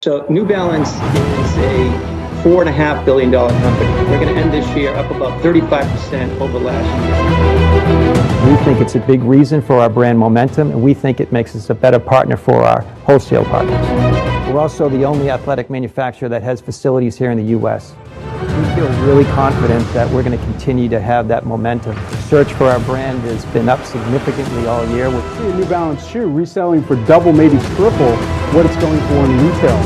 So New Balance is a $4.5 billion company. We're going to end this year up about 35% over last year. We think it's a big reason for our brand momentum, and we think it makes us a better partner for our wholesale partners. We're also the only athletic manufacturer that has facilities here in the U.S. We feel really confident that we're going to continue to have that momentum. The search for our brand has been up significantly all year. See a New Balance shoe reselling for double, maybe triple what it's going for in retail.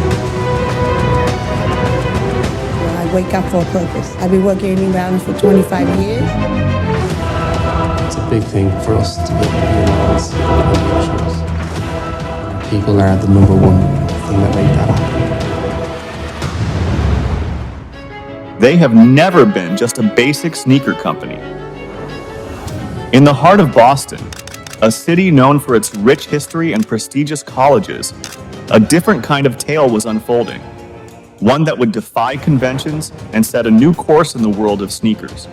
I wake up for a purpose. I've been working in New Balance for 25 years. It's a big thing for us to build New Balance shoes. People are the number one thing that make that happen. They have never been just a basic sneaker company. In the heart of Boston, a city known for its rich history and prestigious colleges, a different kind of tale was unfolding, one that would defy conventions and set a new course in the world of sneakers.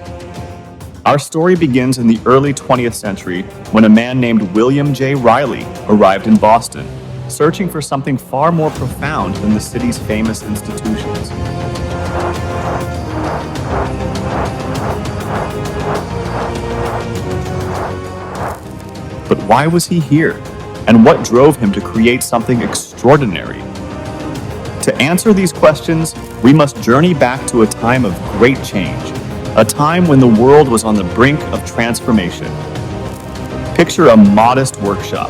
Our story begins in the early 20th century when a man named William J. Reilly arrived in Boston, searching for something far more profound than the city's famous institutions. But why was he here? And what drove him to create something extraordinary? To answer these questions, we must journey back to a time of great change, a time when the world was on the brink of transformation. Picture a modest workshop,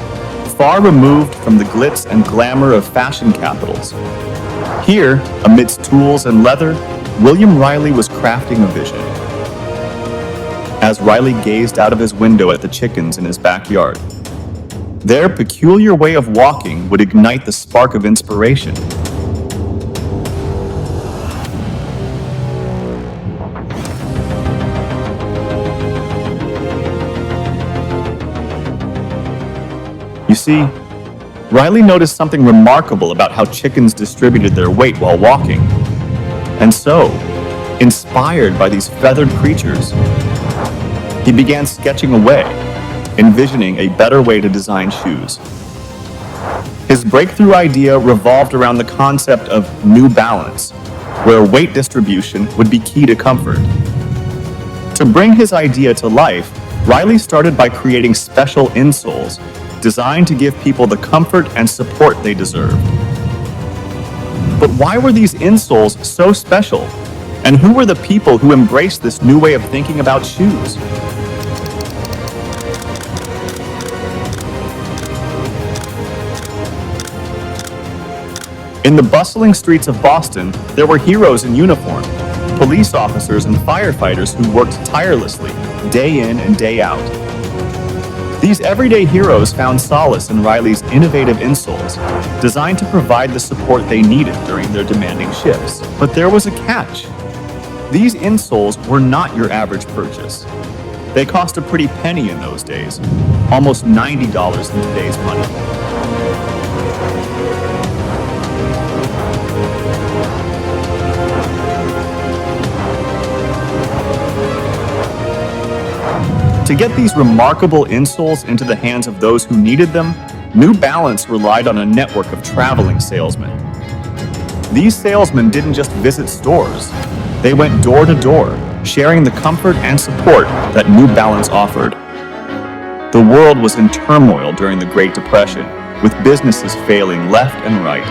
far removed from the glitz and glamour of fashion capitals. Here, amidst tools and leather, William Reilly was crafting a vision. As Reilly gazed out of his window at the chickens in his backyard, their peculiar way of walking would ignite the spark of inspiration. You see, Reilly noticed something remarkable about how chickens distributed their weight while walking. And so, inspired by these feathered creatures, he began sketching away, envisioning a better way to design shoes. His breakthrough idea revolved around the concept of New Balance, where weight distribution would be key to comfort. To bring his idea to life, Reilly started by creating special insoles designed to give people the comfort and support they deserved. But why were these insoles so special? And who were the people who embraced this new way of thinking about shoes? In the bustling streets of Boston, there were heroes in uniform, police officers and firefighters who worked tirelessly, day in and day out. These everyday heroes found solace in Reilly's innovative insoles, designed to provide the support they needed during their demanding shifts. But there was a catch. These insoles were not your average purchase. They cost a pretty penny in those days, almost $90 in today's money. To get these remarkable insoles into the hands of those who needed them, New Balance relied on a network of traveling salesmen. These salesmen didn't just visit stores. They went door to door, sharing the comfort and support that New Balance offered. The world was in turmoil during the Great Depression, with businesses failing left and right.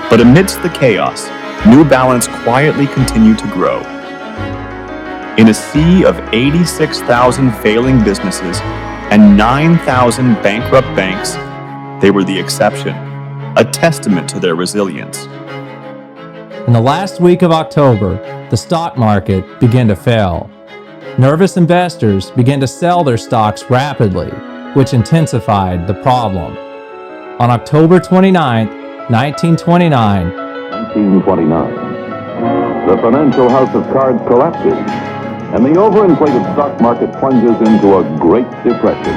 But amidst the chaos, New Balance quietly continued to grow. In a sea of 86,000 failing businesses and 9,000 bankrupt banks, they were the exception, a testament to their resilience. In the last week of October, the stock market began to fail. Nervous investors began to sell their stocks rapidly, which intensified the problem. On October 29, 1929, the financial house of cards collapses, and the overinflated stock market plunges into a Great Depression.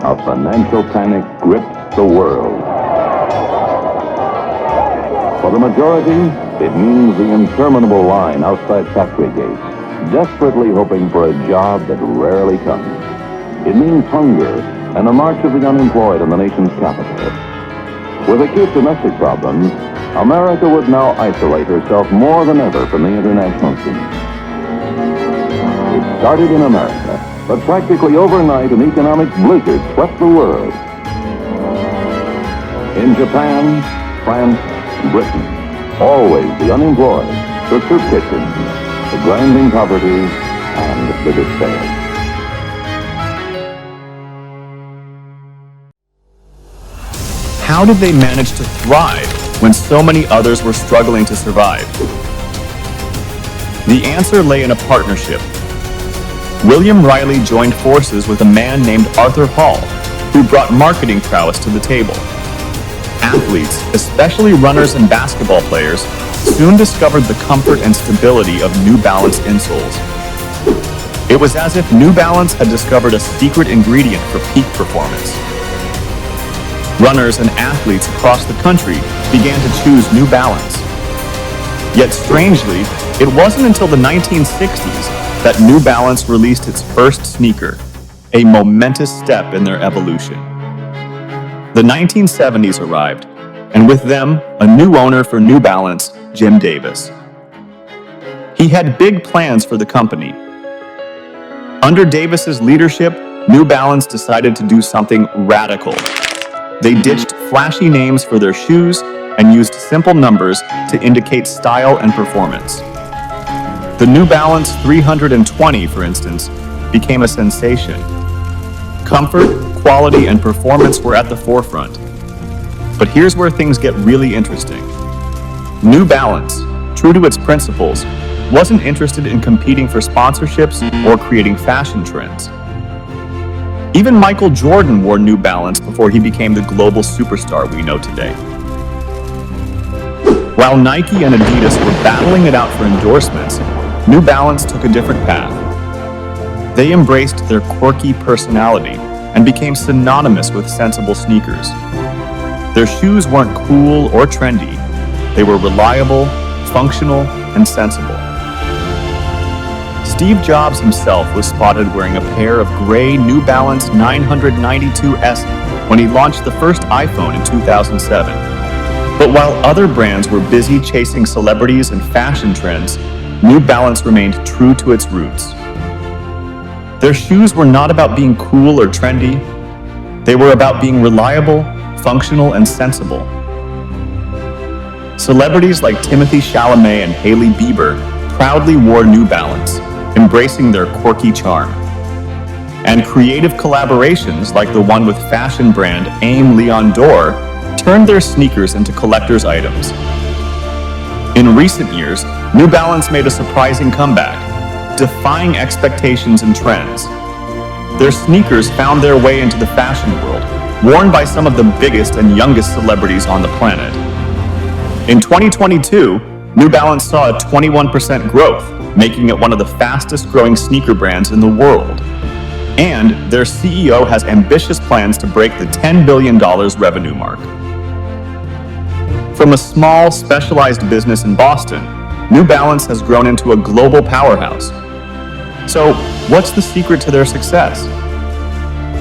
A financial panic grips the world. For the majority, it means the interminable line outside factory gates, desperately hoping for a job that rarely comes. It means hunger and a march of the unemployed in the nation's capital. With acute domestic problems, America would now isolate herself more than ever from the international scene. It started in America, but practically overnight an economic blizzard swept the world. In Japan, France, Britain, always the unemployed, the soup kitchens, the grinding poverty, and the despair. How did they manage to thrive when so many others were struggling to survive? The answer lay in a partnership. William Reilly joined forces with a man named Arthur Hall, who brought marketing prowess to the table. Athletes, especially runners and basketball players, soon discovered the comfort and stability of New Balance insoles. It was as if New Balance had discovered a secret ingredient for peak performance. Runners and athletes across the country began to choose New Balance. Yet strangely, it wasn't until the 1960s that New Balance released its first sneaker, a momentous step in their evolution. The 1970s arrived, and with them, a new owner for New Balance, Jim Davis. He had big plans for the company. Under Davis's leadership, New Balance decided to do something radical. They ditched flashy names for their shoes and used simple numbers to indicate style and performance. The New Balance 320, for instance, became a sensation. Comfort, quality, and performance were at the forefront. But here's where things get really interesting. New Balance, true to its principles, wasn't interested in competing for sponsorships or creating fashion trends. Even Michael Jordan wore New Balance before he became the global superstar we know today. While Nike and Adidas were battling it out for endorsements, New Balance took a different path. They embraced their quirky personality and became synonymous with sensible sneakers. Their shoes weren't cool or trendy. They were reliable, functional, and sensible. Steve Jobs himself was spotted wearing a pair of gray New Balance 992S when he launched the first iPhone in 2007. But while other brands were busy chasing celebrities and fashion trends, New Balance remained true to its roots. Their shoes were not about being cool or trendy. They were about being reliable, functional, and sensible. Celebrities like Timothée Chalamet and Hailey Bieber proudly wore New Balance, embracing their quirky charm. And creative collaborations like the one with fashion brand Aime Leon Dore turned their sneakers into collector's items. In recent years, New Balance made a surprising comeback, defying expectations and trends. Their sneakers found their way into the fashion world, worn by some of the biggest and youngest celebrities on the planet. In 2022, New Balance saw a 21% growth, making it one of the fastest growing sneaker brands in the world. And their CEO has ambitious plans to break the $10 billion revenue mark. From a small, specialized business in Boston, New Balance has grown into a global powerhouse. So, what's the secret to their success?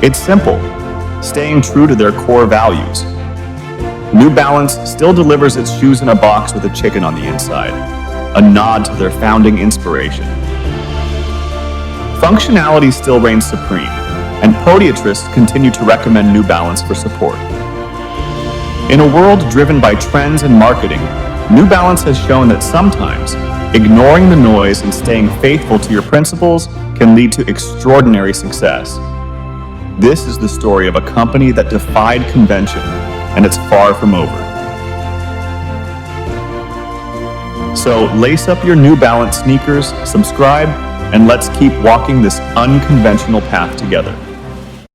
It's simple, staying true to their core values. New Balance still delivers its shoes in a box with a chicken on the inside, a nod to their founding inspiration. Functionality still reigns supreme, and podiatrists continue to recommend New Balance for support. In a world driven by trends and marketing, New Balance has shown that sometimes ignoring the noise and staying faithful to your principles can lead to extraordinary success. This is the story of a company that defied convention, and it's far from over. So lace up your New Balance sneakers, subscribe, and let's keep walking this unconventional path together.